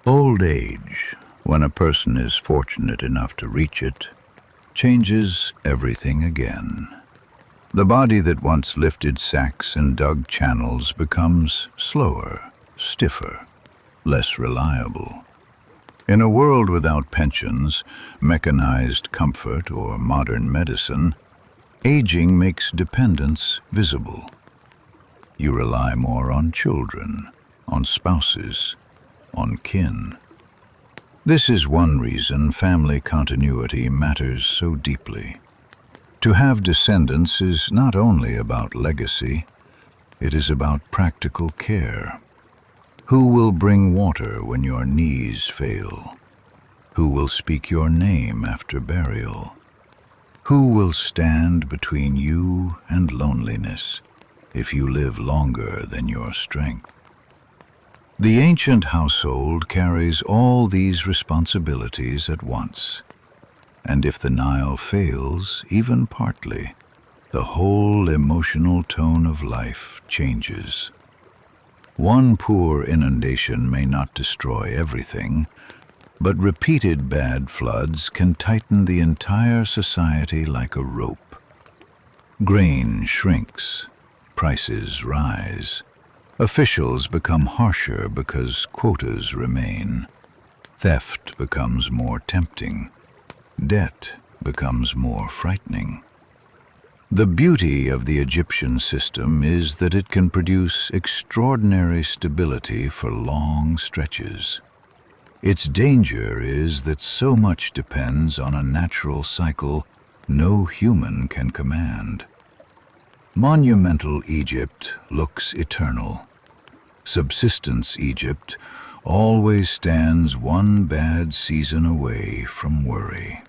[SPEAKER 1] Old age, when a person is fortunate enough to reach it, changes everything again. The body that once lifted sacks and dug channels becomes slower, stiffer, less reliable. In a world without pensions, mechanized comfort, or modern medicine, aging makes dependence visible. You rely more on children, on spouses, on kin. This is one reason family continuity matters so deeply. To have descendants is not only about legacy, it is about practical care. Who will bring water when your knees fail? Who will speak your name after burial? Who will stand between you and loneliness if you live longer than your strength? The ancient household carries all these responsibilities at once. And if the Nile fails, even partly, the whole emotional tone of life changes. One poor inundation may not destroy everything, but repeated bad floods can tighten the entire society like a rope. Grain shrinks, prices rise, officials become harsher because quotas remain, theft becomes more tempting, debt becomes more frightening. The beauty of the Egyptian system is that it can produce extraordinary stability for long stretches. Its danger is that so much depends on a natural cycle no human can command. Monumental Egypt looks eternal. Subsistence Egypt always stands one bad season away from worry.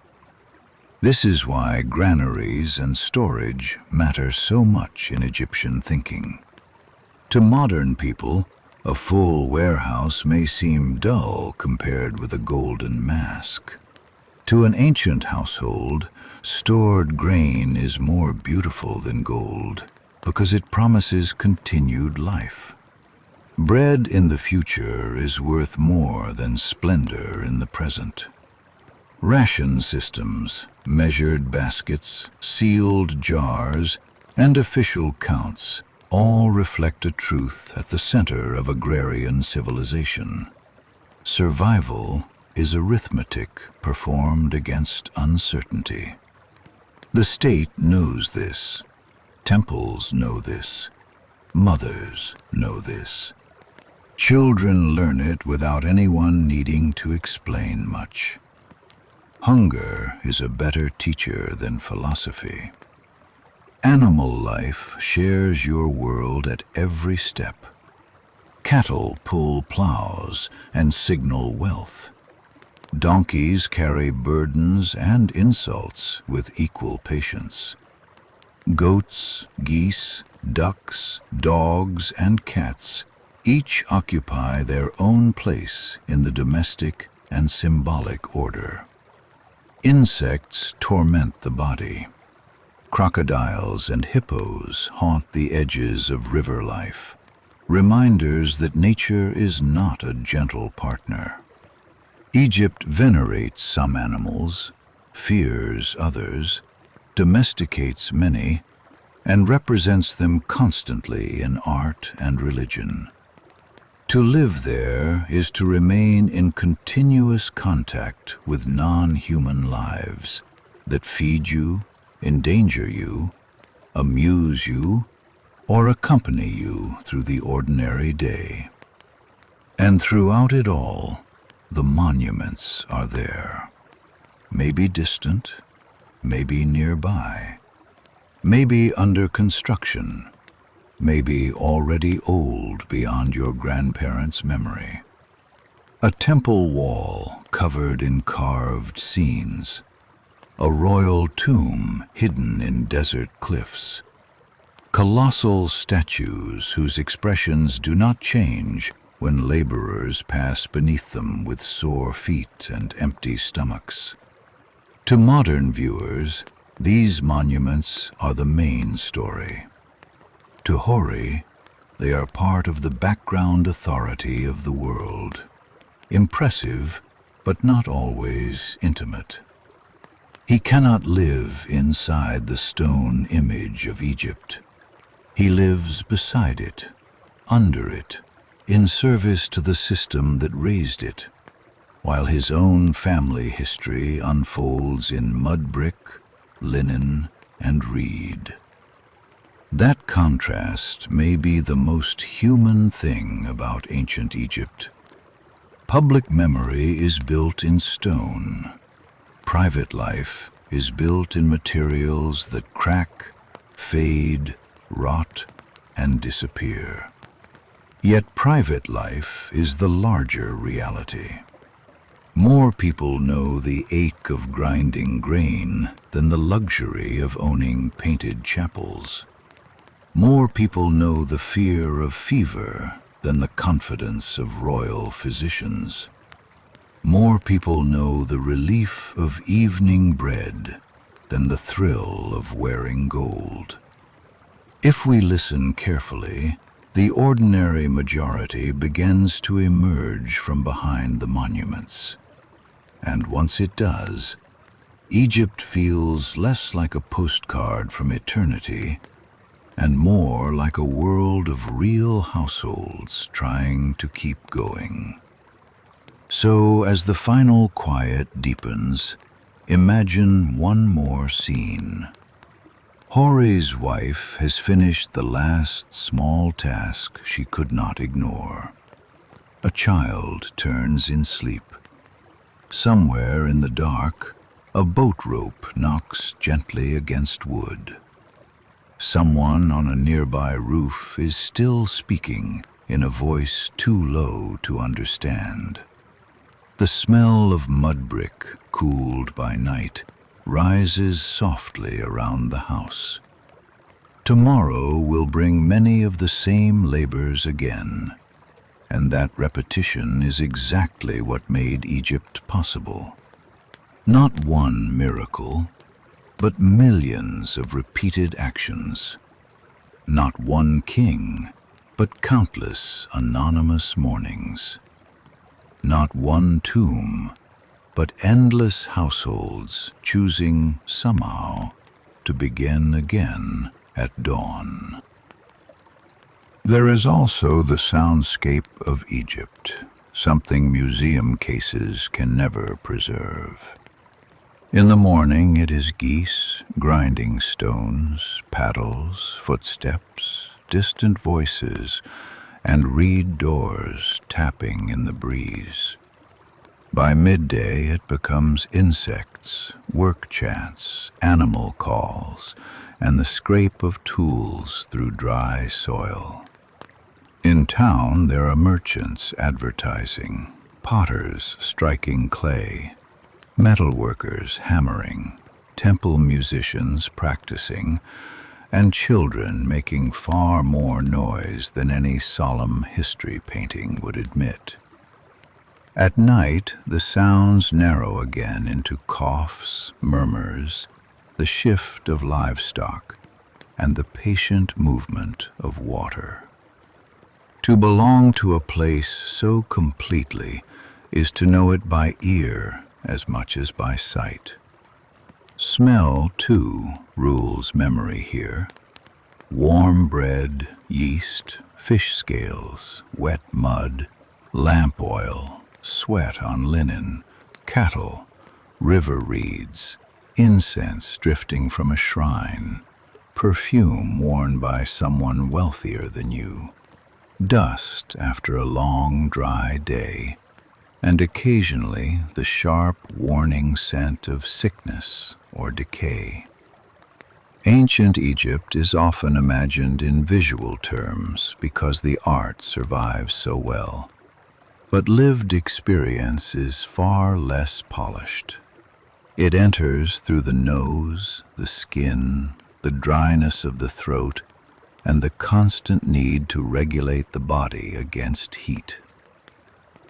[SPEAKER 1] This is why granaries and storage matter so much in Egyptian thinking. To modern people, a full warehouse may seem dull compared with a golden mask. To an ancient household, stored grain is more beautiful than gold because it promises continued life. Bread in the future is worth more than splendor in the present. Ration systems, measured baskets, sealed jars, and official counts all reflect a truth at the center of agrarian civilization. Survival is arithmetic performed against uncertainty. The state knows this. Temples know this. Mothers know this. Children learn it without anyone needing to explain much. Hunger is a better teacher than philosophy. Animal life shares your world at every step. Cattle pull plows and signal wealth. Donkeys carry burdens and insults with equal patience. Goats, geese, ducks, dogs, and cats each occupy their own place in the domestic and symbolic order. Insects torment the body. Crocodiles and hippos haunt the edges of river life, reminders that nature is not a gentle partner. Egypt venerates some animals, fears others, domesticates many, and represents them constantly in art and religion. To live there is to remain in continuous contact with non-human lives that feed you, endanger you, amuse you, or accompany you through the ordinary day. And throughout it all, the monuments are there. Maybe distant, maybe nearby, maybe under construction, maybe already old beyond your grandparents' memory. A temple wall covered in carved scenes, a royal tomb hidden in desert cliffs, colossal statues whose expressions do not change when laborers pass beneath them with sore feet and empty stomachs. To modern viewers, these monuments are the main story. To Hori, they are part of the background authority of the world. Impressive, but not always intimate. He cannot live inside the stone image of Egypt. He lives beside it, under it, in service to the system that raised it, while his own family history unfolds in mud brick, linen, and reed. That contrast may be the most human thing about ancient Egypt. Public memory is built in stone. Private life is built in materials that crack, fade, rot, and disappear. Yet private life is the larger reality. More people know the ache of grinding grain than the luxury of owning painted chapels. More people know the fear of fever than the confidence of royal physicians. More people know the relief of evening bread than the thrill of wearing gold. If we listen carefully, the ordinary majority begins to emerge from behind the monuments. And once it does, Egypt feels less like a postcard from eternity and more like a world of real households trying to keep going. So, as the final quiet deepens, imagine one more scene. Hori's wife has finished the last small task she could not ignore. A child turns in sleep. Somewhere in the dark, a boat rope knocks gently against wood. Someone on a nearby roof is still speaking in a voice too low to understand. The smell of mud brick, cooled by night, rises softly around the house. Tomorrow will bring many of the same labors again, and that repetition is exactly what made Egypt possible. Not one miracle, but millions of repeated actions. Not one king, but countless anonymous mornings. Not one tomb, but endless households choosing somehow to begin again at dawn. There is also the soundscape of Egypt, something museum cases can never preserve. In the morning it is geese, grinding stones, paddles, footsteps, distant voices, and reed doors tapping in the breeze. By midday it becomes insects, work chants, animal calls, and the scrape of tools through dry soil. In town there are merchants advertising, potters striking clay, metalworkers hammering, temple musicians practicing, and children making far more noise than any solemn history painting would admit. At night, the sounds narrow again into coughs, murmurs, the shift of livestock, and the patient movement of water. To belong to a place so completely is to know it by ear as much as by sight. Smell, too, rules memory here. Warm bread, yeast, fish scales, wet mud, lamp oil, sweat on linen, cattle, river reeds, incense drifting from a shrine, perfume worn by someone wealthier than you, dust after a long, dry day, and occasionally the sharp, warning scent of sickness or decay. Ancient Egypt is often imagined in visual terms because the art survives so well. But lived experience is far less polished. It enters through the nose, the skin, the dryness of the throat, and the constant need to regulate the body against heat.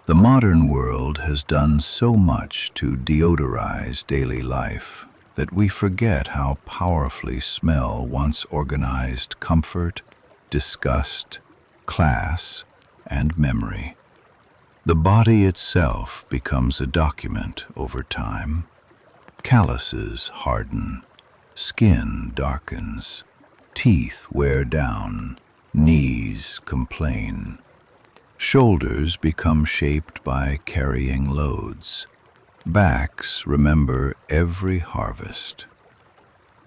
[SPEAKER 1] The modern world has done so much to deodorize daily life that we forget how powerfully smell once organized comfort, disgust, class, and memory. The body itself becomes a document over time. Calluses harden, skin darkens, teeth wear down, knees complain. Shoulders become shaped by carrying loads. Backs remember every harvest.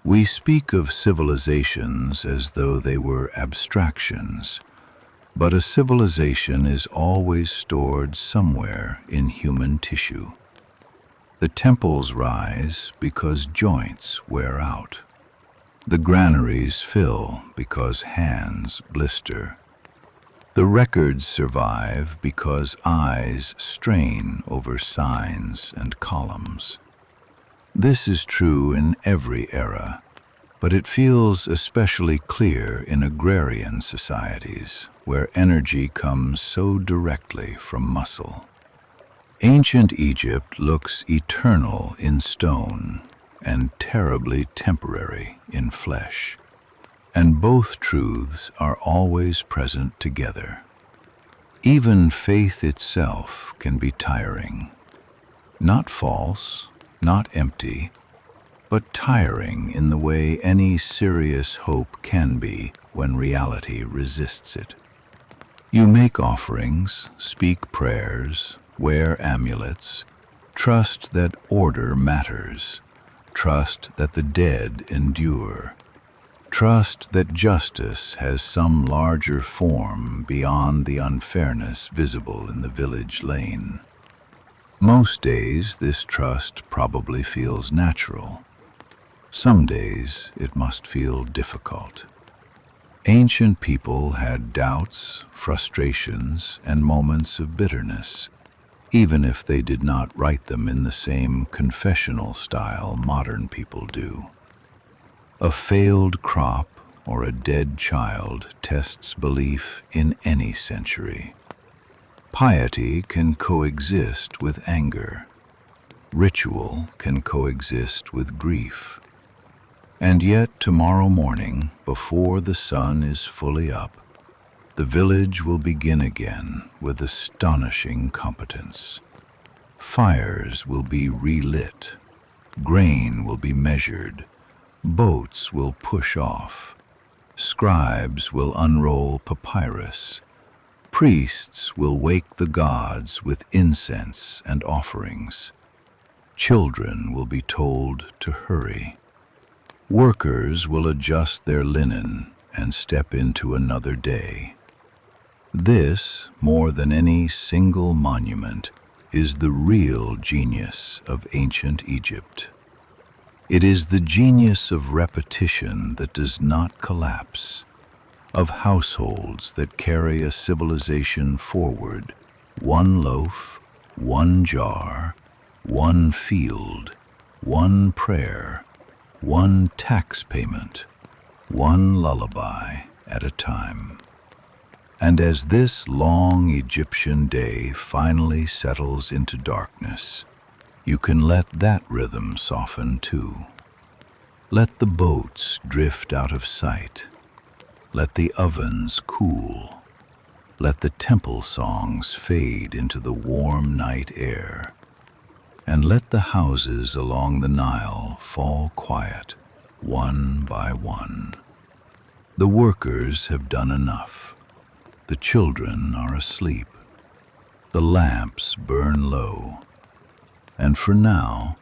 [SPEAKER 1] We speak of civilizations as though they were abstractions, but a civilization is always stored somewhere in human tissue. The temples rise because joints wear out. The granaries fill because hands blister. The records survive because eyes strain over signs and columns. This is true in every era, but it feels especially clear in agrarian societies where energy comes so directly from muscle. Ancient Egypt looks eternal in stone and terribly temporary in flesh. And both truths are always present together. Even faith itself can be tiring. Not false, not empty, but tiring in the way any serious hope can be when reality resists it. You make offerings, speak prayers, wear amulets, trust that order matters, trust that the dead endure. Trust that justice has some larger form beyond the unfairness visible in the village lane. Most days this trust probably feels natural. Some days it must feel difficult. Ancient people had doubts, frustrations, and moments of bitterness, even if they did not write them in the same confessional style modern people do. A failed crop or a dead child tests belief in any century. Piety can coexist with anger. Ritual can coexist with grief. And yet tomorrow morning, before the sun is fully up, the village will begin again with astonishing competence. Fires will be relit. Grain will be measured. Boats will push off. Scribes will unroll papyrus. Priests will wake the gods with incense and offerings. Children will be told to hurry. Workers will adjust their linen and step into another day. This, more than any single monument, is the real genius of ancient Egypt. It is the genius of repetition that does not collapse, of households that carry a civilization forward, one loaf, one jar, one field, one prayer, one tax payment, one lullaby at a time. And as this long Egyptian day finally settles into darkness, you can let that rhythm soften too. Let the boats drift out of sight. Let the ovens cool. Let the temple songs fade into the warm night air. And let the houses along the Nile fall quiet, one by one. The workers have done enough. The children are asleep. The lamps burn low. And for now,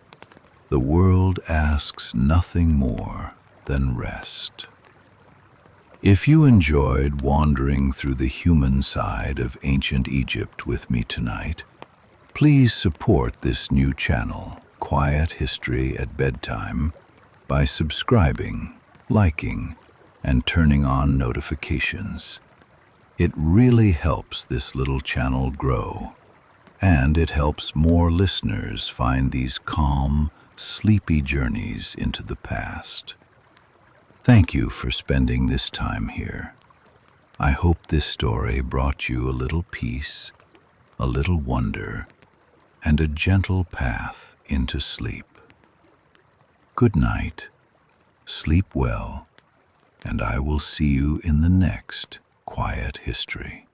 [SPEAKER 1] the world asks nothing more than rest. If you enjoyed wandering through the human side of ancient Egypt with me tonight, please support this new channel, Quiet History at Bedtime, by subscribing, liking, and turning on notifications. It really helps this little channel grow, and it helps more listeners find these calm, sleepy journeys into the past. Thank you for spending this time here. I hope this story brought you a little peace, a little wonder, and a gentle path into sleep. Good night, sleep well, and I will see you in the next Quiet History.